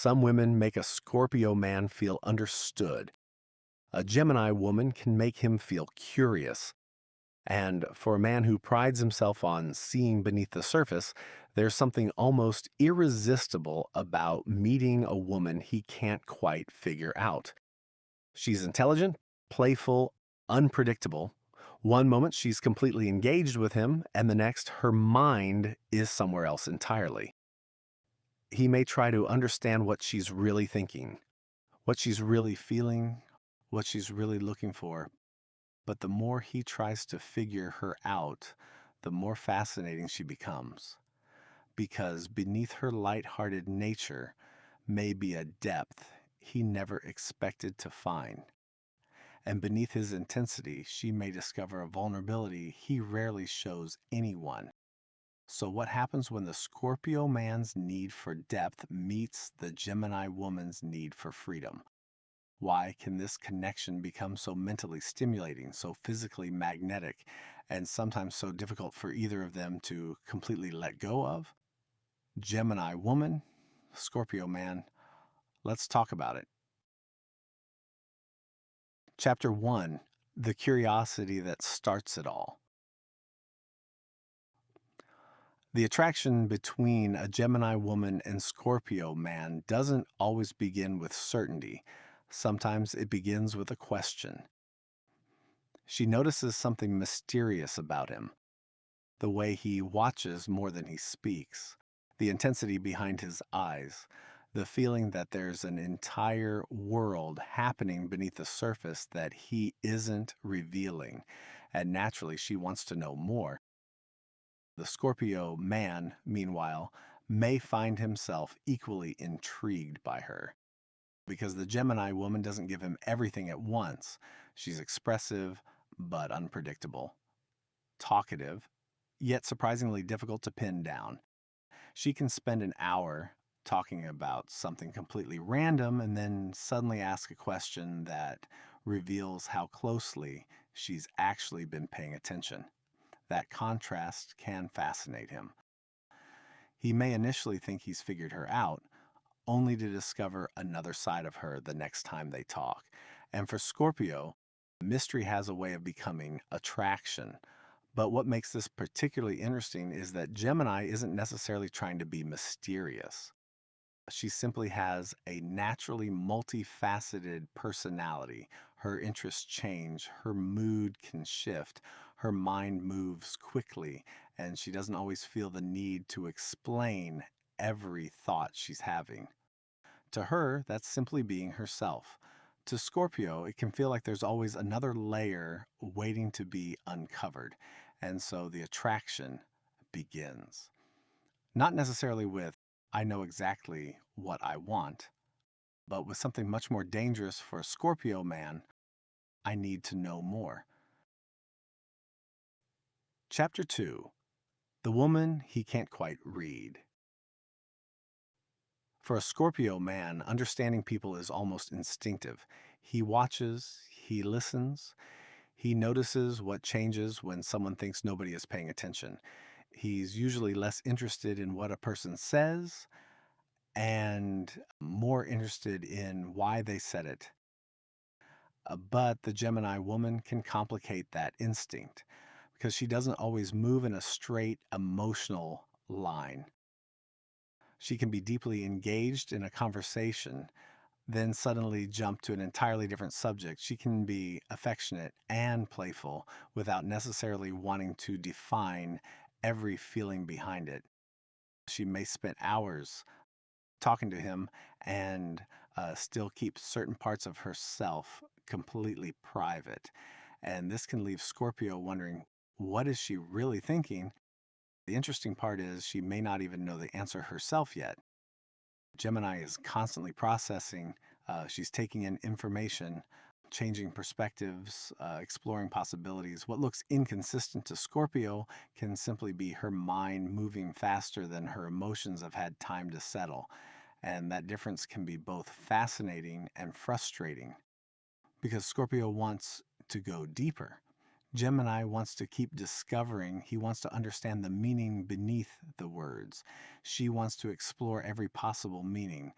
Some women make a Scorpio man feel understood. A Gemini woman can make him feel curious. And for a man who prides himself on seeing beneath the surface, there's something almost irresistible about meeting a woman he can't quite figure out. She's intelligent, playful, unpredictable. One moment she's completely engaged with him, and the next her mind is somewhere else entirely. He may try to understand what she's really thinking, what she's really feeling, what she's really looking for. But the more he tries to figure her out, the more fascinating she becomes. Because beneath her light-hearted nature may be a depth he never expected to find. And beneath his intensity, she may discover a vulnerability he rarely shows anyone. So what happens when the Scorpio man's need for depth meets the Gemini woman's need for freedom? Why can this connection become so mentally stimulating, so physically magnetic, and sometimes so difficult for either of them to completely let go of? Gemini woman, Scorpio man, let's talk about it. Chapter 1, The Curiosity That Starts It All. The attraction between a Gemini woman and Scorpio man doesn't always begin with certainty. Sometimes it begins with a question. She notices something mysterious about him, the way he watches more than he speaks, the intensity behind his eyes, the feeling that there's an entire world happening beneath the surface that he isn't revealing, and naturally she wants to know more. The Scorpio man, meanwhile, may find himself equally intrigued by her, because the Gemini woman doesn't give him everything at once. She's expressive, but unpredictable, talkative, yet surprisingly difficult to pin down. She can spend an hour talking about something completely random and then suddenly ask a question that reveals how closely she's actually been paying attention. That contrast can fascinate him. He may initially think he's figured her out, only to discover another side of her the next time they talk. And for Scorpio, mystery has a way of becoming attraction. But what makes this particularly interesting is that Gemini isn't necessarily trying to be mysterious. She simply has a naturally multifaceted personality. Her interests change, her mood can shift, her mind moves quickly, and she doesn't always feel the need to explain every thought she's having. To her, that's simply being herself. To Scorpio, it can feel like there's always another layer waiting to be uncovered, and so the attraction begins. Not necessarily with, I know exactly what I want, but with something much more dangerous for a Scorpio man, I need to know more. Chapter 2, The Woman He Can't Quite Read. For a Scorpio man, understanding people is almost instinctive. He watches, he listens, he notices what changes when someone thinks nobody is paying attention. He's usually less interested in what a person says and more interested in why they said it. But the Gemini woman can complicate that instinct because she doesn't always move in a straight emotional line. She can be deeply engaged in a conversation, then suddenly jump to an entirely different subject. She can be affectionate and playful without necessarily wanting to define every feeling behind it. She may spend hours talking to him and still keep certain parts of herself completely private. And this can leave Scorpio wondering, what is she really thinking? The interesting part is she may not even know the answer herself yet. Gemini is constantly processing. She's taking in information, changing perspectives, exploring possibilities. What looks inconsistent to Scorpio can simply be her mind moving faster than her emotions have had time to settle. And that difference can be both fascinating and frustrating because Scorpio wants to go deeper. Gemini wants to keep discovering. He wants to understand the meaning beneath the words. She wants to explore every possible meaning.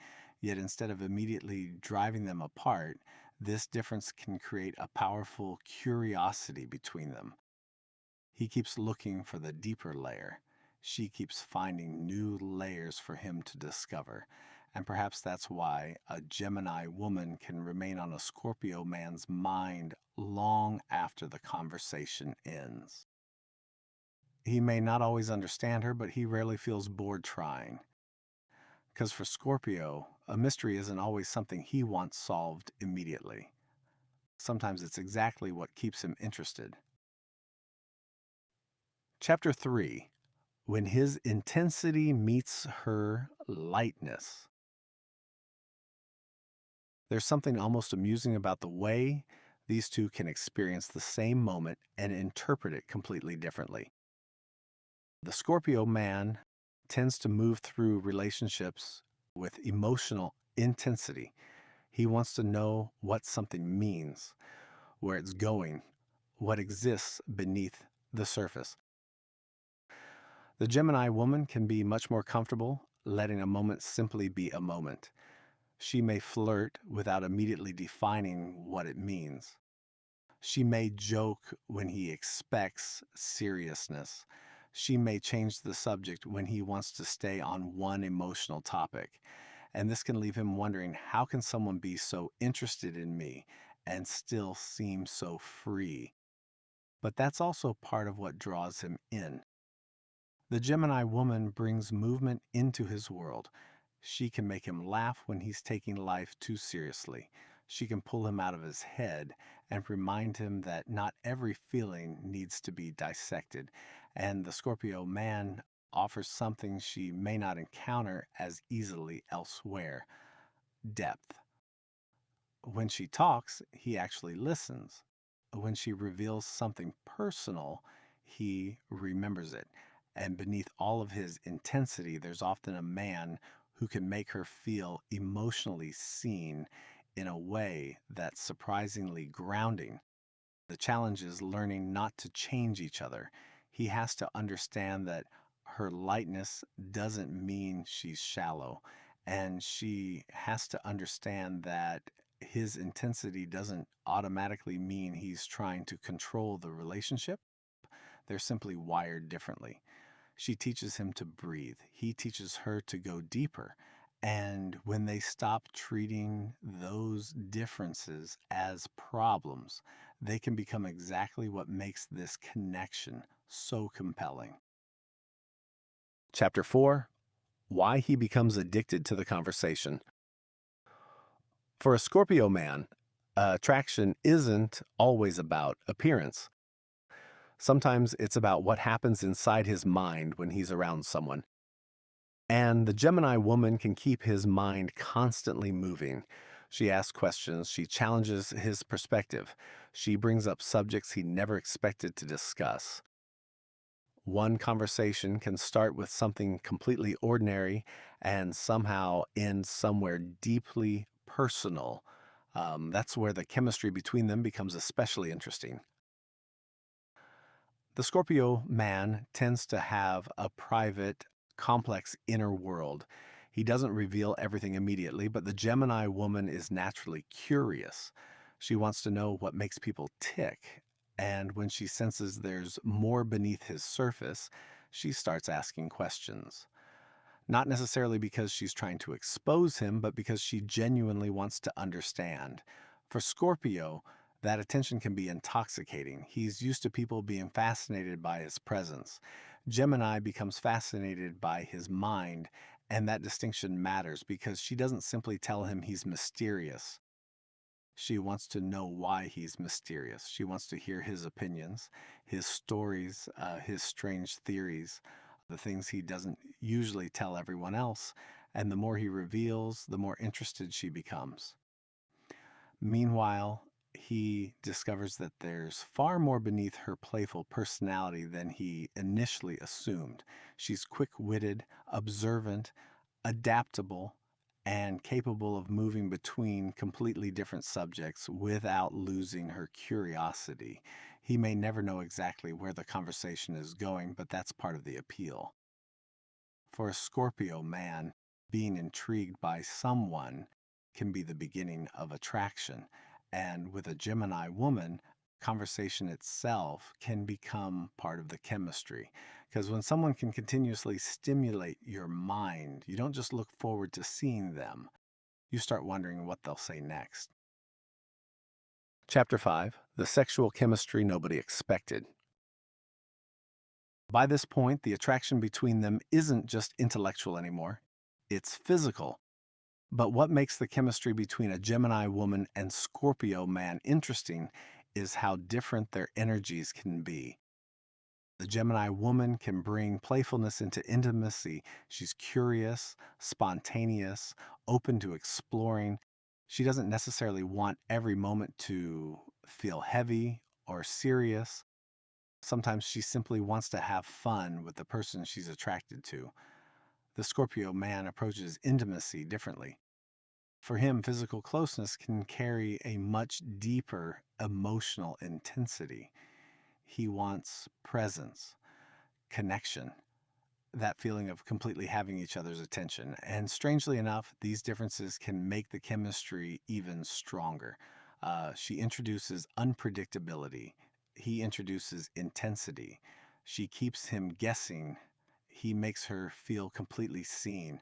Yet instead of immediately driving them apart, this difference can create a powerful curiosity between them. He keeps looking for the deeper layer. She keeps finding new layers for him to discover. And perhaps that's why a Gemini woman can remain on a Scorpio man's mind long after the conversation ends. He may not always understand her, but he rarely feels bored trying. Because for Scorpio, a mystery isn't always something he wants solved immediately. Sometimes it's exactly what keeps him interested. Chapter 3: When his intensity meets her lightness. There's something almost amusing about the way these two can experience the same moment and interpret it completely differently. The Scorpio man tends to move through relationships with emotional intensity. He wants to know what something means, where it's going, what exists beneath the surface. The Gemini woman can be much more comfortable letting a moment simply be a moment. She may flirt without immediately defining what it means. She may joke when he expects seriousness. She may change the subject when he wants to stay on one emotional topic. And this can leave him wondering, how can someone be so interested in me and still seem so free? But that's also part of what draws him in. The Gemini woman brings movement into his world. She can make him laugh when he's taking life too seriously. She can pull him out of his head and remind him that not every feeling needs to be dissected. And the Scorpio man offers something she may not encounter as easily elsewhere: depth. When she talks, he actually listens. When she reveals something personal, he remembers it. And beneath all of his intensity, there's often a man who can make her feel emotionally seen in a way that's surprisingly grounding. The challenge is learning not to change each other. He has to understand that her lightness doesn't mean she's shallow, and she has to understand that his intensity doesn't automatically mean he's trying to control the relationship. They're simply wired differently. She teaches him to breathe. He teaches her to go deeper. And when they stop treating those differences as problems, they can become exactly what makes this connection so compelling. Chapter 4: Why he becomes addicted to the conversation. For a Scorpio man, attraction isn't always about appearance. Sometimes it's about what happens inside his mind when he's around someone. And the Gemini woman can keep his mind constantly moving. She asks questions, she challenges his perspective, she brings up subjects he never expected to discuss. One conversation can start with something completely ordinary and somehow end somewhere deeply personal. That's where the chemistry between them becomes especially interesting. The Scorpio man tends to have a private, complex inner world. He doesn't reveal everything immediately, but the Gemini woman is naturally curious. She wants to know what makes people tick. And when she senses there's more beneath his surface, she starts asking questions. Not necessarily because she's trying to expose him, but because she genuinely wants to understand. For Scorpio, that attention can be intoxicating. He's used to people being fascinated by his presence. Gemini becomes fascinated by his mind, and that distinction matters because she doesn't simply tell him he's mysterious. She wants to know why he's mysterious. She wants to hear his opinions, his stories, his strange theories, the things he doesn't usually tell everyone else. And the more he reveals, the more interested she becomes. Meanwhile, he discovers that there's far more beneath her playful personality than he initially assumed. She's quick witted, observant, adaptable, and capable of moving between completely different subjects without losing her curiosity. He may never know exactly where the conversation is going, but that's part of the appeal. For a Scorpio man, Being intrigued by someone can be the beginning of attraction. And with a Gemini woman, conversation itself can become part of the chemistry. Because when someone can continuously stimulate your mind, you don't just look forward to seeing them, you start wondering what they'll say next. Chapter 5: The Sexual Chemistry Nobody Expected. By this point, the attraction between them isn't just intellectual anymore, it's physical. But what makes the chemistry between a Gemini woman and Scorpio man interesting is how different their energies can be. The Gemini woman can bring playfulness into intimacy. She's curious, spontaneous, open to exploring. She doesn't necessarily want every moment to feel heavy or serious. Sometimes she simply wants to have fun with the person she's attracted to. The Scorpio man approaches intimacy differently. For him, physical closeness can carry a much deeper emotional intensity. He wants presence, connection, that feeling of completely having each other's attention. And strangely enough, these differences can make the chemistry even stronger. She introduces unpredictability, he introduces intensity. She keeps him guessing, he makes her feel completely seen.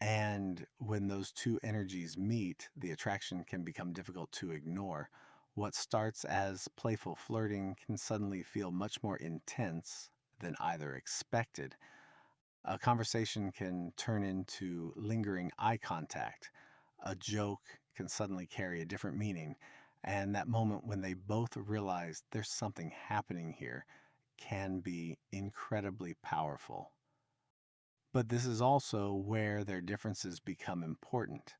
And when those two energies meet, the attraction can become difficult to ignore. What starts as playful flirting can suddenly feel much more intense than either expected. A conversation can turn into lingering eye contact. A joke can suddenly carry a different meaning. And that moment when they both realize there's something happening here can be incredibly powerful. But this is also where their differences become important.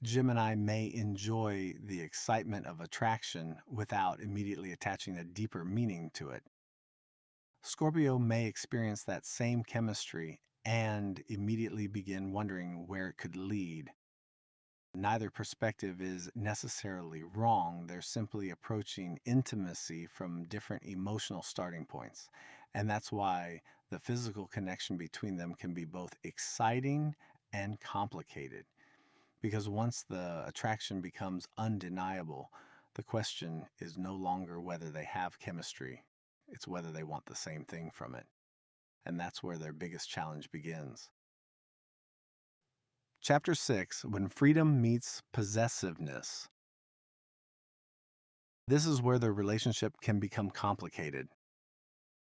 Gemini may enjoy the excitement of attraction without immediately attaching a deeper meaning to it. Scorpio may experience that same chemistry and immediately begin wondering where it could lead. Neither perspective is necessarily wrong, they're simply approaching intimacy from different emotional starting points. And that's why the physical connection between them can be both exciting and complicated. Because once the attraction becomes undeniable, the question is no longer whether they have chemistry, it's whether they want the same thing from it. And that's where their biggest challenge begins. Chapter 6: When Freedom Meets Possessiveness. This is where the relationship can become complicated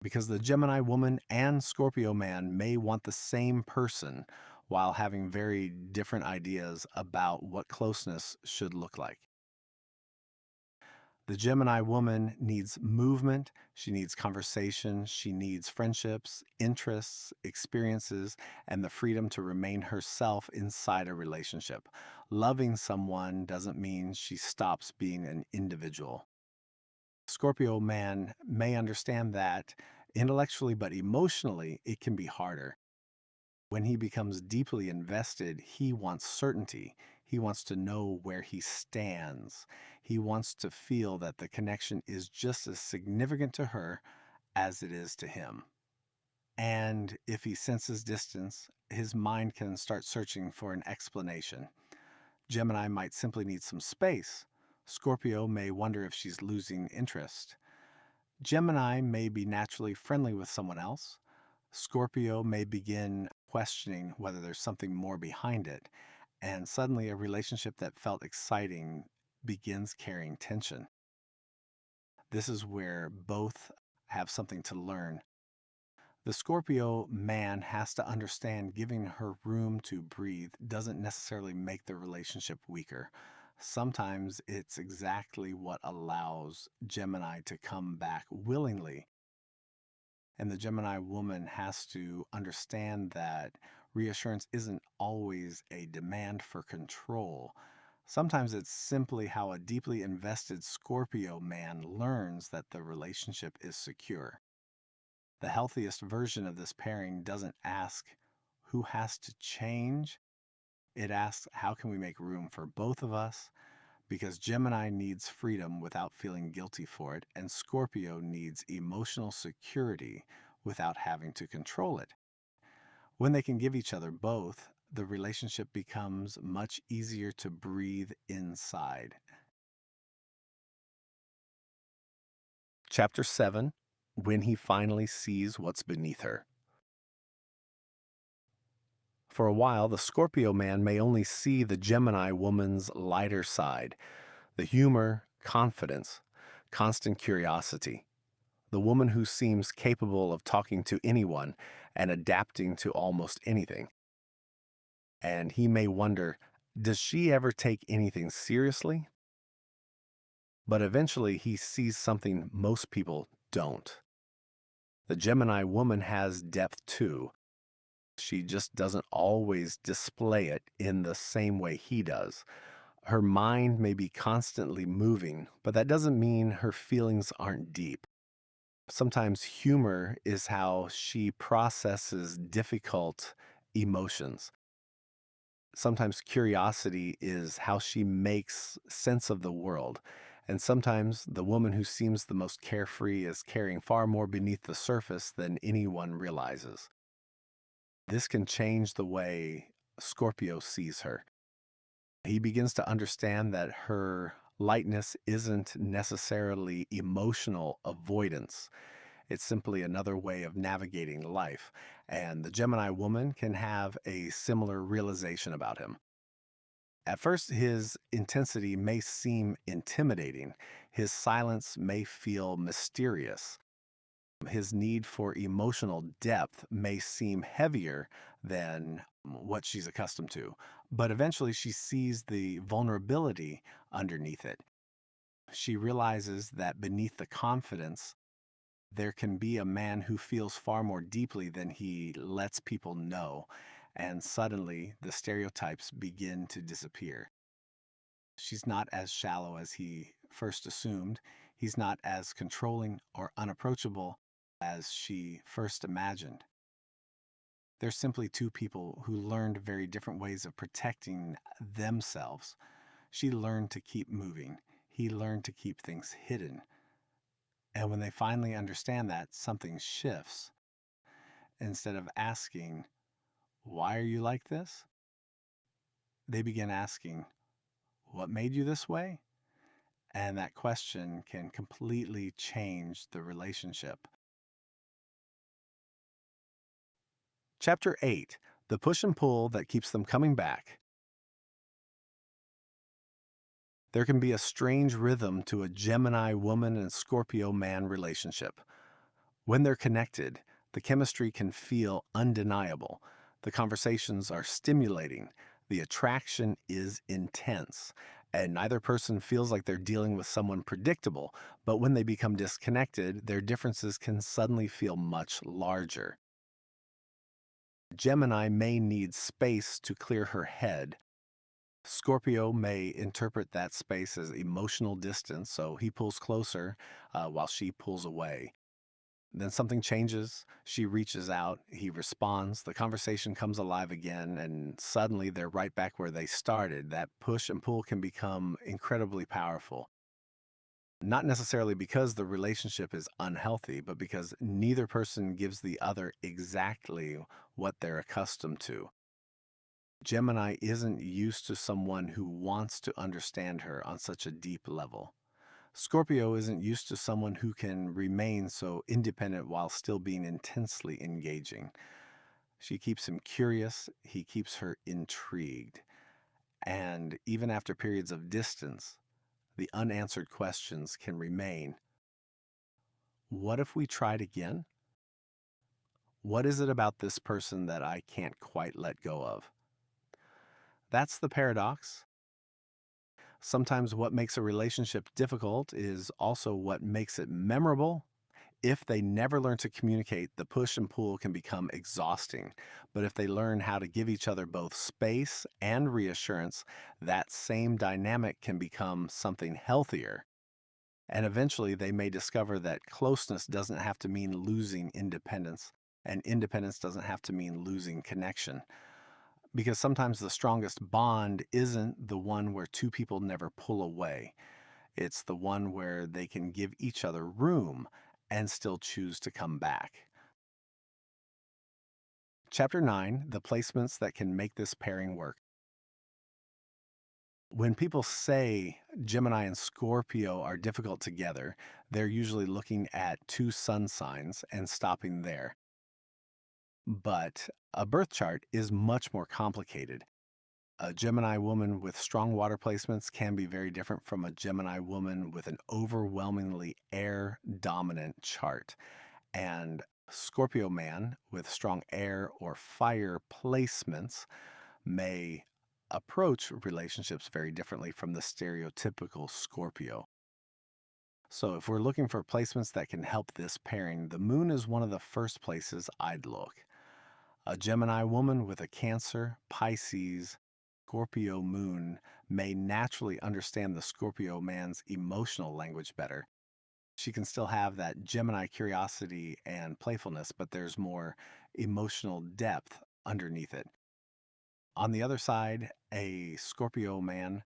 because the Gemini woman and Scorpio man may want the same person while having very different ideas about what closeness should look like. The Gemini woman needs movement, she needs conversation, she needs friendships, interests, experiences, and the freedom to remain herself inside a relationship. Loving someone doesn't mean she stops being an individual. Scorpio man may understand that intellectually, but emotionally, it can be harder. When he becomes deeply invested, he wants certainty. He wants to know where he stands. He wants to feel that the connection is just as significant to her as it is to him. And if he senses distance, his mind can start searching for an explanation. Gemini might simply need some space. Scorpio may wonder if she's losing interest. Gemini may be naturally friendly with someone else. Scorpio may begin questioning whether there's something more behind it, and suddenly a relationship that felt exciting begins carrying tension. This is where both have something to learn. The Scorpio man has to understand giving her room to breathe doesn't necessarily make the relationship weaker. Sometimes it's exactly what allows Gemini to come back willingly. And the Gemini woman has to understand that reassurance isn't always a demand for control. Sometimes it's simply how a deeply invested Scorpio man learns that the relationship is secure. The healthiest version of this pairing doesn't ask who has to change, it asks how can we make room for both of us, because Gemini needs freedom without feeling guilty for it, and Scorpio needs emotional security without having to control it. When they can give each other both, the relationship becomes much easier to breathe inside. Chapter 7, When He Finally Sees What's Beneath Her. For a while, the Scorpio man may only see the Gemini woman's lighter side, the humor, confidence, constant curiosity, the woman who seems capable of talking to anyone and adapting to almost anything. And he may wonder, does she ever take anything seriously? But eventually he sees something most people don't. The Gemini woman has depth too. She just doesn't always display it in the same way he does. Her mind may be constantly moving, but that doesn't mean her feelings aren't deep. Sometimes humor is how she processes difficult emotions. Sometimes curiosity is how she makes sense of the world. And sometimes the woman who seems the most carefree is carrying far more beneath the surface than anyone realizes. This can change the way Scorpio sees her. He begins to understand that her lightness isn't necessarily emotional avoidance. It's simply another way of navigating life. And the Gemini woman can have a similar realization about him. At first, his intensity may seem intimidating. His silence may feel mysterious. His need for emotional depth may seem heavier than what she's accustomed to. But eventually, she sees the vulnerability underneath it. She realizes that beneath the confidence, there can be a man who feels far more deeply than he lets people know. And suddenly, the stereotypes begin to disappear. She's not as shallow as he first assumed. He's not as controlling or unapproachable as she first imagined. They're simply two people who learned very different ways of protecting themselves. She learned to keep moving. He learned to keep things hidden. And when they finally understand that, something shifts. Instead of asking, "Why are you like this?" they begin asking, "What made you this way?" And that question can completely change the relationship. Chapter 8, The Push and Pull That Keeps Them Coming Back. There can be a strange rhythm to a Gemini woman and Scorpio man relationship. When they're connected, the chemistry can feel undeniable. The conversations are stimulating. The attraction is intense. And neither person feels like they're dealing with someone predictable, but when they become disconnected, their differences can suddenly feel much larger. Gemini may need space to clear her head. Scorpio may interpret that space as emotional distance, so he pulls closer while she pulls away. Then something changes. She reaches out. He responds. The conversation comes alive again, and suddenly they're right back where they started. That push and pull can become incredibly powerful. Not necessarily because the relationship is unhealthy, but because neither person gives the other exactly what they're accustomed to. Gemini isn't used to someone who wants to understand her on such a deep level. Scorpio isn't used to someone who can remain so independent while still being intensely engaging. She keeps him curious, he keeps her intrigued. And even after periods of distance, the unanswered questions can remain. What if we tried again? What is it about this person that I can't quite let go of? That's the paradox. Sometimes what makes a relationship difficult is also what makes it memorable. If they never learn to communicate, the push and pull can become exhausting. But if they learn how to give each other both space and reassurance, that same dynamic can become something healthier. And eventually, they may discover that closeness doesn't have to mean losing independence, and independence doesn't have to mean losing connection. Because sometimes the strongest bond isn't the one where two people never pull away. It's the one where they can give each other room and still choose to come back. Chapter 9, the placements that can make this pairing work. When people say Gemini and Scorpio are difficult together, they're usually looking at two sun signs and stopping there. But a birth chart is much more complicated. A Gemini woman with strong water placements can be very different from a Gemini woman with an overwhelmingly air dominant chart. And Scorpio man with strong air or fire placements may approach relationships very differently from the stereotypical Scorpio. So, if we're looking for placements that can help this pairing, the moon is one of the first places I'd look. A Gemini woman with a Cancer, Pisces, Scorpio moon may naturally understand the Scorpio man's emotional language better. She can still have that Gemini curiosity and playfulness, but there's more emotional depth underneath it. On the other side, a Scorpio man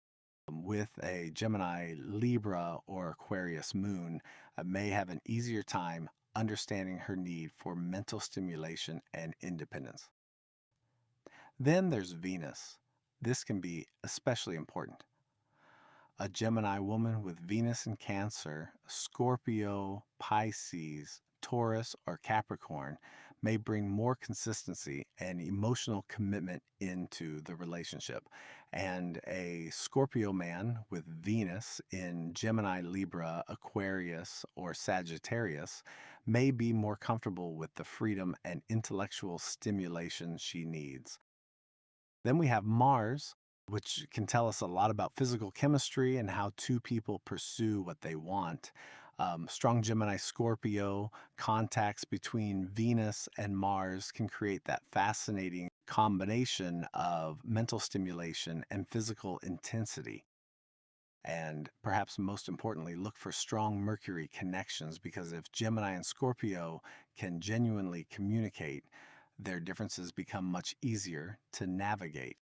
with a Gemini, Libra, or Aquarius moon may have an easier time understanding her need for mental stimulation and independence. Then there's Venus. This can be especially important. A Gemini woman with Venus in Cancer, Scorpio, Pisces, Taurus, or Capricorn may bring more consistency and emotional commitment into the relationship. And a Scorpio man with Venus in Gemini, Libra, Aquarius, or Sagittarius may be more comfortable with the freedom and intellectual stimulation she needs. Then we have Mars, which can tell us a lot about physical chemistry and how two people pursue what they want. Strong Gemini Scorpio contacts between Venus and Mars can create that fascinating combination of mental stimulation and physical intensity. And perhaps most importantly, look for strong Mercury connections because if Gemini and Scorpio can genuinely communicate, their differences become much easier to navigate.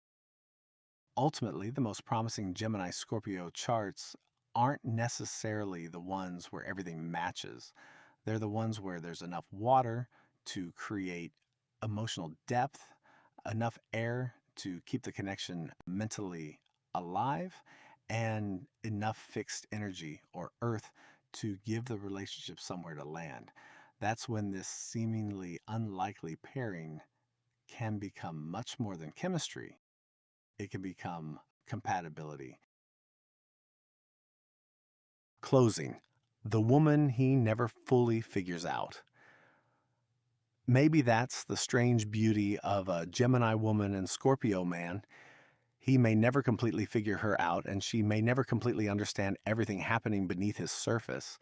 Ultimately, the most promising Gemini Scorpio charts aren't necessarily the ones where everything matches. They're the ones where there's enough water to create emotional depth, enough air to keep the connection mentally alive, and enough fixed energy or earth to give the relationship somewhere to land. That's when this seemingly unlikely pairing can become much more than chemistry. It can become compatibility. Closing. The woman he never fully figures out. Maybe that's the strange beauty of a Gemini woman and Scorpio man. He may never completely figure her out, and she may never completely understand everything happening beneath his surface,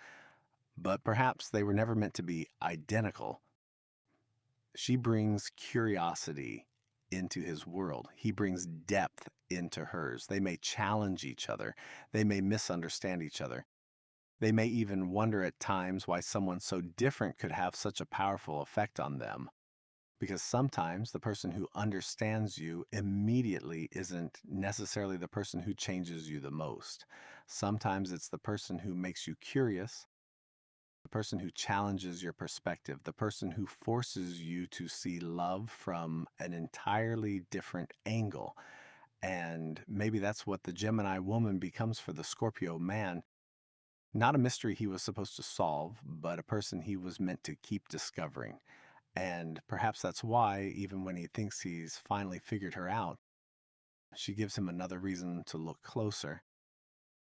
but perhaps they were never meant to be identical. She brings curiosity into his world. He brings depth into hers. They may challenge each other. They may misunderstand each other. They may even wonder at times why someone so different could have such a powerful effect on them. Because sometimes the person who understands you immediately isn't necessarily the person who changes you the most. Sometimes it's the person who makes you curious, the person who challenges your perspective, the person who forces you to see love from an entirely different angle. And maybe that's what the Gemini woman becomes for the Scorpio man. Not a mystery he was supposed to solve, but a person he was meant to keep discovering. And perhaps that's why, even when he thinks he's finally figured her out, she gives him another reason to look closer.